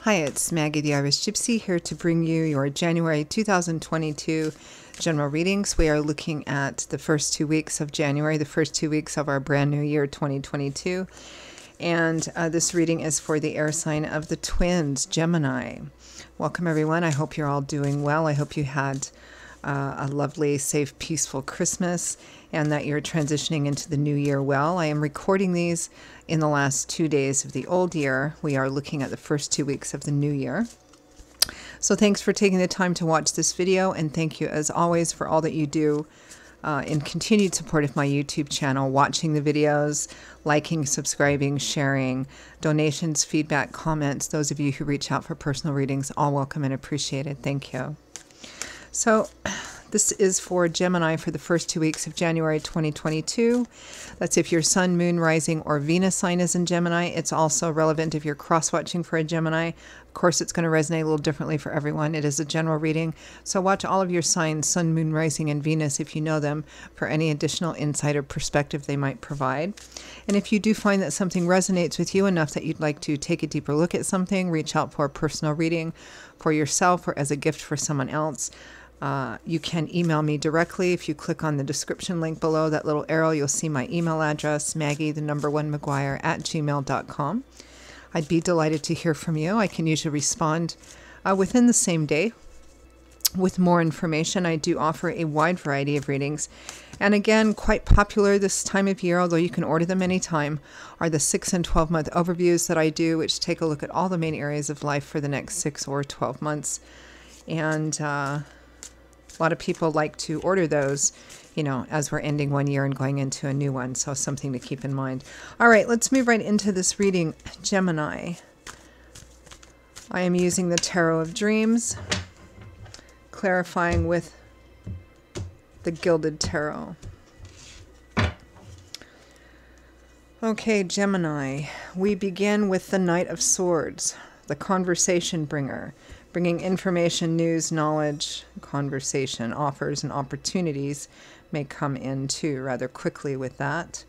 Hi, it's Maggie the Irish Gypsy here to bring you your January 2022 general readings. We are looking at the first 2 weeks of January, the first 2 weeks of our brand new year 2022. And this reading is for the air sign of the twins, Gemini. Welcome, everyone. I hope you're all doing well. I hope you had a lovely, safe, peaceful Christmas and that you're transitioning into the new year well. I am recording these in the last 2 days of the old year. We are looking at the first 2 weeks of the new year. So thanks for taking the time to watch this video, and thank you as always for all that you do in continued support of my YouTube channel, watching the videos, liking, subscribing, sharing, donations, feedback, comments. Those of you who reach out for personal readings, all welcome and appreciated. Thank you. So this is for Gemini for the first 2 weeks of January 2022. That's if your sun, moon, rising, or Venus sign is in Gemini. It's also relevant if you're cross-watching for a Gemini. Of course, it's going to resonate a little differently for everyone. It is a general reading. So watch all of your signs, sun, moon, rising, and Venus, if you know them, for any additional insight or perspective they might provide. And if you do find that something resonates with you enough that you'd like to take a deeper look at something, reach out for a personal reading for yourself or as a gift for someone else. You can email me directly. If you click on the description link below, that little arrow, you'll see my email address, maggie1mcguire@gmail.com. I'd be delighted to hear from you. I can usually respond within the same day with more information. I do offer a wide variety of readings. And again, quite popular this time of year, although you can order them anytime, are the 6 and 12-month overviews that I do, which take a look at all the main areas of life for the next 6 or 12 months. And a lot of people like to order those, you know, as we're ending one year and going into a new one. So something to keep in mind. All right, let's move right into this reading. Gemini. I am using the Tarot of Dreams, clarifying with the Gilded Tarot. Okay, Gemini. We begin with the Knight of Swords, the conversation bringer. Bringing information, news, knowledge, conversation, offers, and opportunities may come in too rather quickly with that.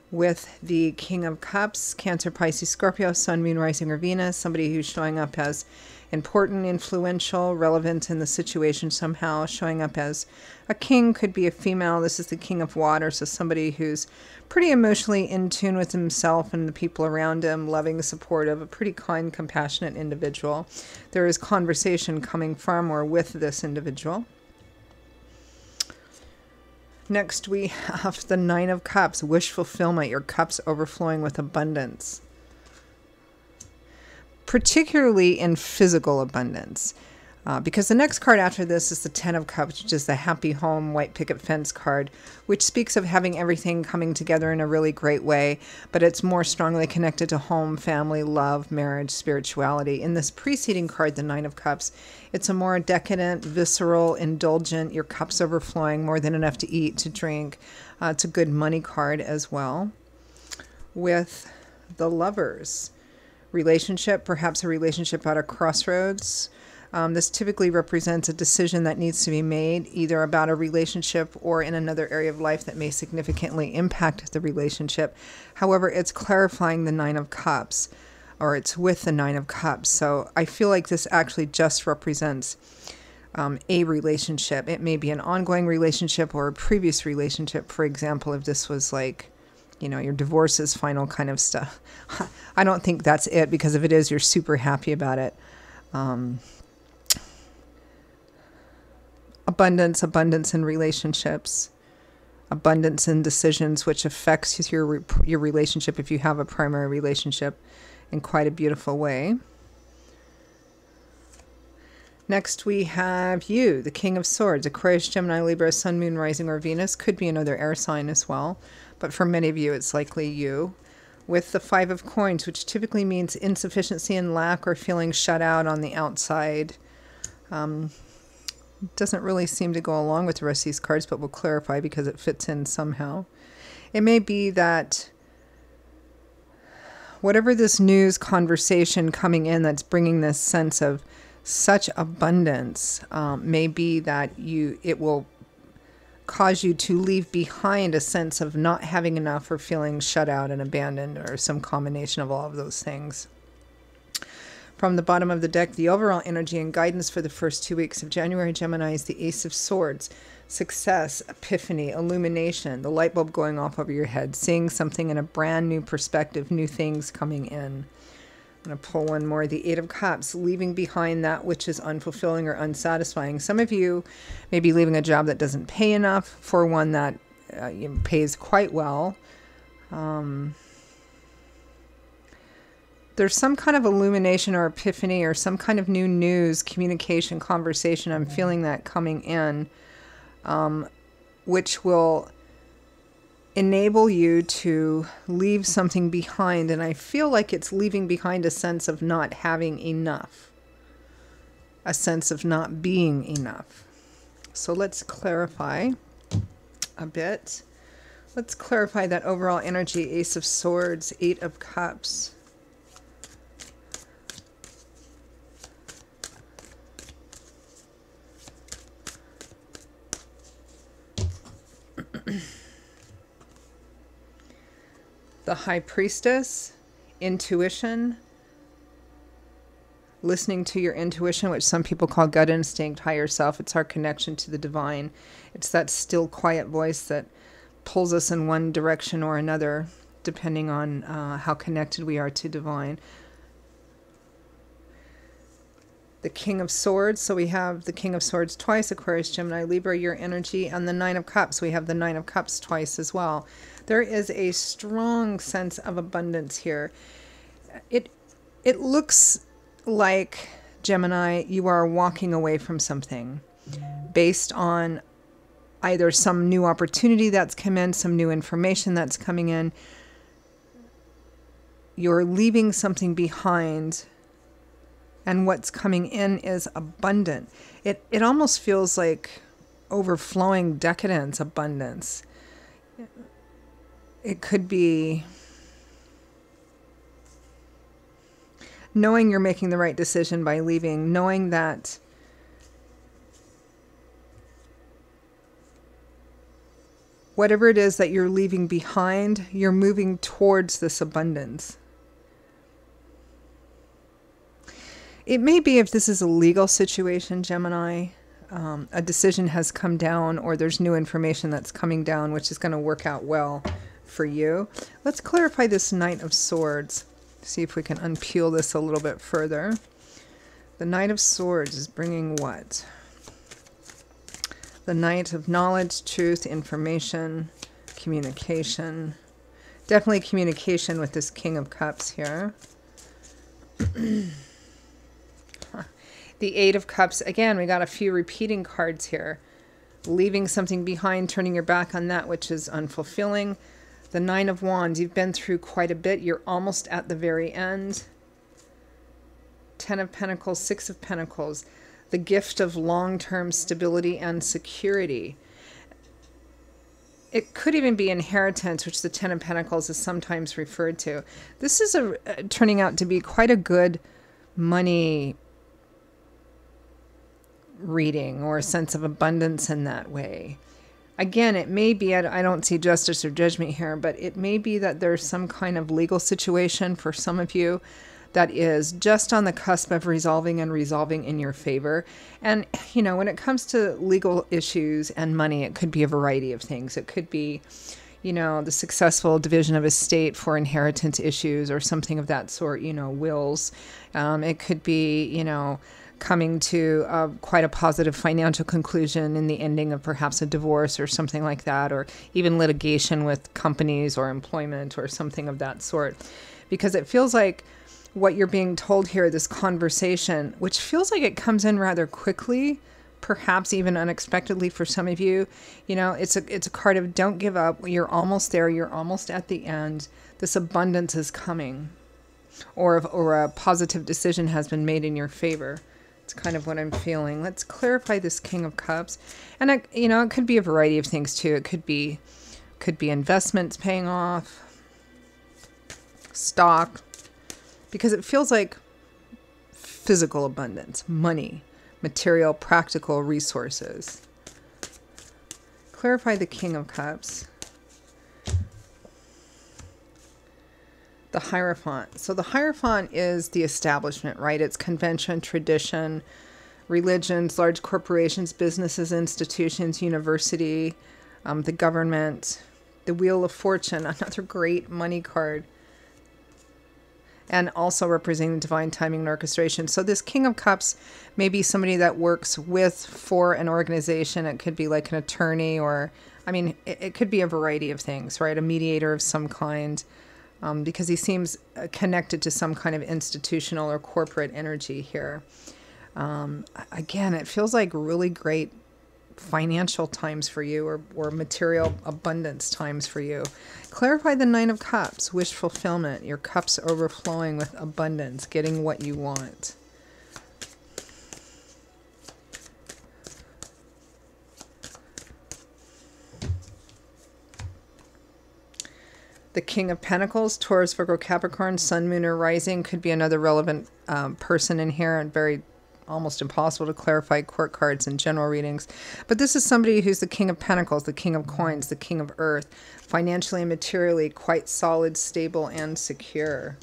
With the King of Cups, Cancer, Pisces, Scorpio, Sun, Moon, Rising, or Venus, somebody who's showing up as important, influential, relevant in the situation somehow, showing up as a king, could be a female. This is the King of Water, so somebody who's pretty emotionally in tune with himself and the people around him, loving, supportive, a pretty kind, compassionate individual. There is conversation coming from or with this individual. Next, we have the Nine of Cups, wish fulfillment, your cups overflowing with abundance. Particularly in physical abundance. Because the next card after this is the Ten of Cups, which is the happy home, white picket fence card, which speaks of having everything coming together in a really great way, but it's more strongly connected to home, family, love, marriage, spirituality. In this preceding card, the Nine of Cups, it's a more decadent, visceral, indulgent, your cups overflowing, more than enough to eat, to drink. It's a good money card as well. With the Lovers. Relationship, perhaps a relationship at a crossroads. This typically represents a decision that needs to be made, either about a relationship or in another area of life that may significantly impact the relationship. However, it's clarifying the Nine of Cups, or it's with the Nine of Cups. So I feel like this actually just represents a relationship. It may be an ongoing relationship or a previous relationship. For example, if this was like, you know, your divorce is final kind of stuff. I don't think that's it, because if it is, you're super happy about it. Abundance in relationships, abundance in decisions, which affects your relationship if you have a primary relationship in quite a beautiful way. Next, we have you, the King of Swords, Aquarius, Gemini, Libra, Sun, Moon, Rising, or Venus. Could be another air sign as well, but for many of you, it's likely you. With the Five of Coins, which typically means insufficiency and lack or feeling shut out on the outside. Doesn't really seem to go along with the rest of these cards, but we'll clarify because it fits in somehow. It may be that whatever this news conversation coming in that's bringing this sense of such abundance, may be that it will cause you to leave behind a sense of not having enough or feeling shut out and abandoned, or some combination of all of those things. From the bottom of the deck, the overall energy and guidance for the first 2 weeks of January, Gemini, is the Ace of Swords. Success, epiphany, illumination, the light bulb going off over your head, seeing something in a brand new perspective, new things coming in. I'm going to pull one more. The Eight of Cups, leaving behind that which is unfulfilling or unsatisfying. Some of you may be leaving a job that doesn't pay enough for one that pays quite well. There's some kind of illumination or epiphany or some kind of new news, communication, conversation. I'm feeling that coming in, which will enable you to leave something behind. And I feel like it's leaving behind a sense of not having enough, a sense of not being enough. So let's clarify a bit. Let's clarify that overall energy. Ace of Swords, Eight of Cups. The High Priestess, intuition, listening to your intuition, which some people call gut instinct, higher self. It's our connection to the divine. It's that still, quiet voice that pulls us in one direction or another, depending on how connected we are to divine. The King of Swords. So we have the King of Swords twice, Aquarius, Gemini, Libra, your energy, and the Nine of Cups. We have the Nine of Cups twice as well. There is a strong sense of abundance here. It looks like, Gemini, you are walking away from something based on either some new opportunity that's come in, some new information that's coming in. You're leaving something behind, and what's coming in is abundant. It almost feels like overflowing decadence, abundance. It could be knowing you're making the right decision by leaving, knowing that whatever it is that you're leaving behind, you're moving towards this abundance. It may be, if this is a legal situation, Gemini, a decision has come down, or there's new information that's coming down, which is going to work out well for you. Let's clarify this Knight of Swords. See if we can unpeel this a little bit further. The Knight of Swords is bringing what? The Knight of Knowledge, Truth, Information, Communication. Definitely communication with this King of Cups here. The Eight of Cups. Again, we got a few repeating cards here. Leaving something behind, turning your back on that which is unfulfilling. The Nine of Wands. You've been through quite a bit. You're almost at the very end. Ten of Pentacles, Six of Pentacles. The gift of long-term stability and security. It could even be inheritance, which the Ten of Pentacles is sometimes referred to. This is turning out to be quite a good money reading, or a sense of abundance in that way. Again, it may be, I don't see justice or judgment here, but it may be that there's some kind of legal situation for some of you that is just on the cusp of resolving in your favor. And, you know, when it comes to legal issues and money, it could be a variety of things. It could be, you know, the successful division of estate for inheritance issues or something of that sort, you know, wills. It could be, you know, coming to quite a positive financial conclusion in the ending of perhaps a divorce or something like that, or even litigation with companies or employment or something of that sort. Because it feels like what you're being told here, this conversation, which feels like it comes in rather quickly, perhaps even unexpectedly for some of you, you know, it's a card of don't give up. You're almost there. You're almost at the end. This abundance is coming, or a positive decision has been made in your favor. It's kind of what I'm feeling. Let's clarify this King of Cups. And, you know, it could be a variety of things too. It could be investments paying off, stock, because it feels like physical abundance, money, material, practical resources. Clarify the King of Cups. The Hierophant. So the Hierophant is the establishment, right? It's convention, tradition, religions, large corporations, businesses, institutions, university, the government, the Wheel of Fortune, another great money card, and also representing divine timing and orchestration. So this King of Cups may be somebody that works for an organization. It could be like an attorney, or, I mean, it could be a variety of things, right? A mediator of some kind, because he seems connected to some kind of institutional or corporate energy here. Again, it feels like really great financial times for you, or material abundance times for you. Clarify the Nine of Cups, wish fulfillment, your cups overflowing with abundance, getting what you want. The King of Pentacles, Taurus, Virgo, Capricorn, Sun, Moon, or Rising could be another relevant person in here, and very almost impossible to clarify court cards and general readings. But this is somebody who's the King of Pentacles, the King of Coins, the King of Earth, financially and materially quite solid, stable, and secure.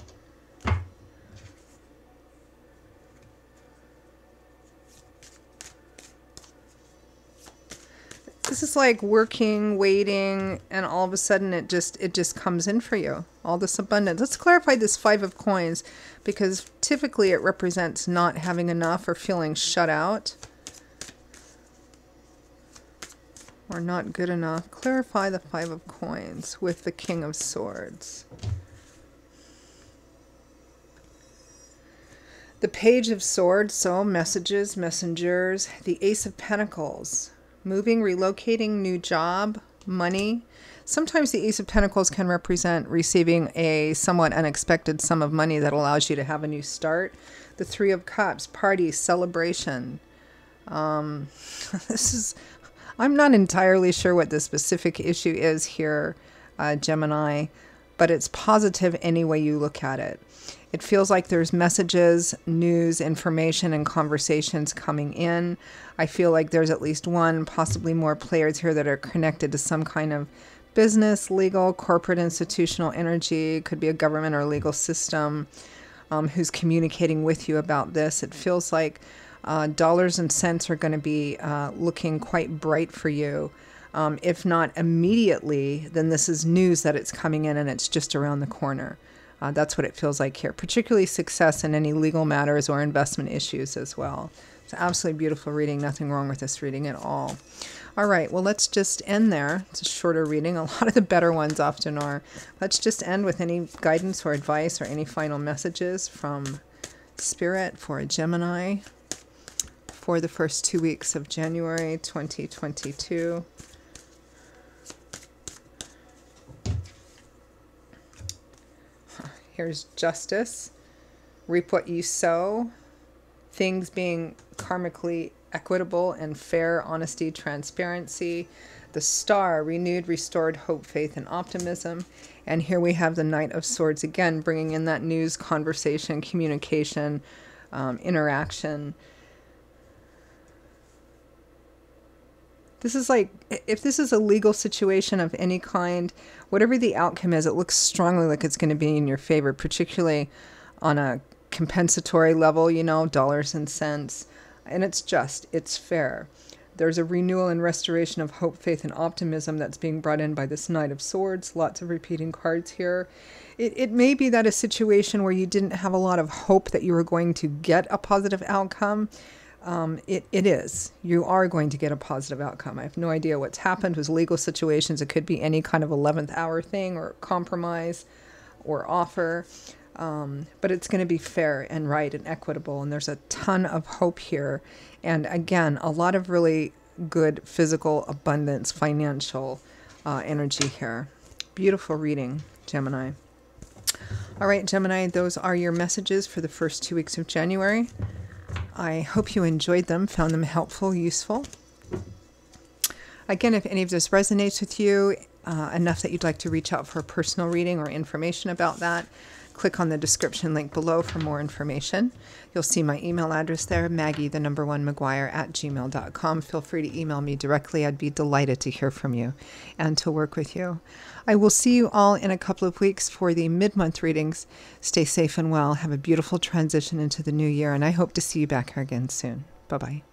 This is like working, waiting, and all of a sudden it just comes in for you. All this abundance. Let's clarify this Five of Coins, because typically it represents not having enough or feeling shut out or not good enough. Clarify the Five of Coins with the King of Swords. The Page of Swords, so messages, messengers. The Ace of Pentacles. Moving, relocating, new job, money. Sometimes the Ace of Pentacles can represent receiving a somewhat unexpected sum of money that allows you to have a new start. The Three of Cups, party, celebration. I'm not entirely sure what the specific issue is here, Gemini, but it's positive any way you look at it. It feels like there's messages, news, information, and conversations coming in. I feel like there's at least one, possibly more players here that are connected to some kind of business, legal, corporate, institutional energy. Could be a government or legal system who's communicating with you about this. It feels like dollars and cents are going to be looking quite bright for you. If not immediately, then this is news that it's coming in and it's just around the corner. That's what it feels like here, particularly success in any legal matters or investment issues as well. It's an absolutely beautiful reading. Nothing wrong with this reading at all. All right, well, let's just end there. It's a shorter reading. A lot of the better ones often are. Let's just end with any guidance or advice or any final messages from Spirit for a Gemini for the first 2 weeks of January 2022. Here's Justice. Reap what you sow. Things being karmically equitable and fair, honesty, transparency. The Star, renewed, restored hope, faith, and optimism. And here we have the Knight of Swords again, bringing in that news, conversation, communication, interaction. This is like, if this is a legal situation of any kind, whatever the outcome is, it looks strongly like it's going to be in your favor, particularly on a compensatory level, you know, dollars and cents. And it's just, it's fair. There's a renewal and restoration of hope, faith, and optimism that's being brought in by this Knight of Swords. Lots of repeating cards here. It may be that a situation where you didn't have a lot of hope that you were going to get a positive outcome. It is. You are going to get a positive outcome. I have no idea what's happened with legal situations. It could be any kind of 11th hour thing or compromise or offer. But it's going to be fair and right and equitable. And there's a ton of hope here. And again, a lot of really good physical abundance, financial energy here. Beautiful reading, Gemini. All right, Gemini, those are your messages for the first 2 weeks of January. I hope you enjoyed them, found them helpful, useful. Again, if any of this resonates with you enough that you'd like to reach out for a personal reading or information about that, Click on the description link below for more information. You'll see my email address there, maggie1maguire@gmail.com. Feel free to email me directly. I'd be delighted to hear from you and to work with you. I will see you all in a couple of weeks for the mid-month readings. Stay safe and well. Have a beautiful transition into the new year, and I hope to see you back here again soon. Bye-bye.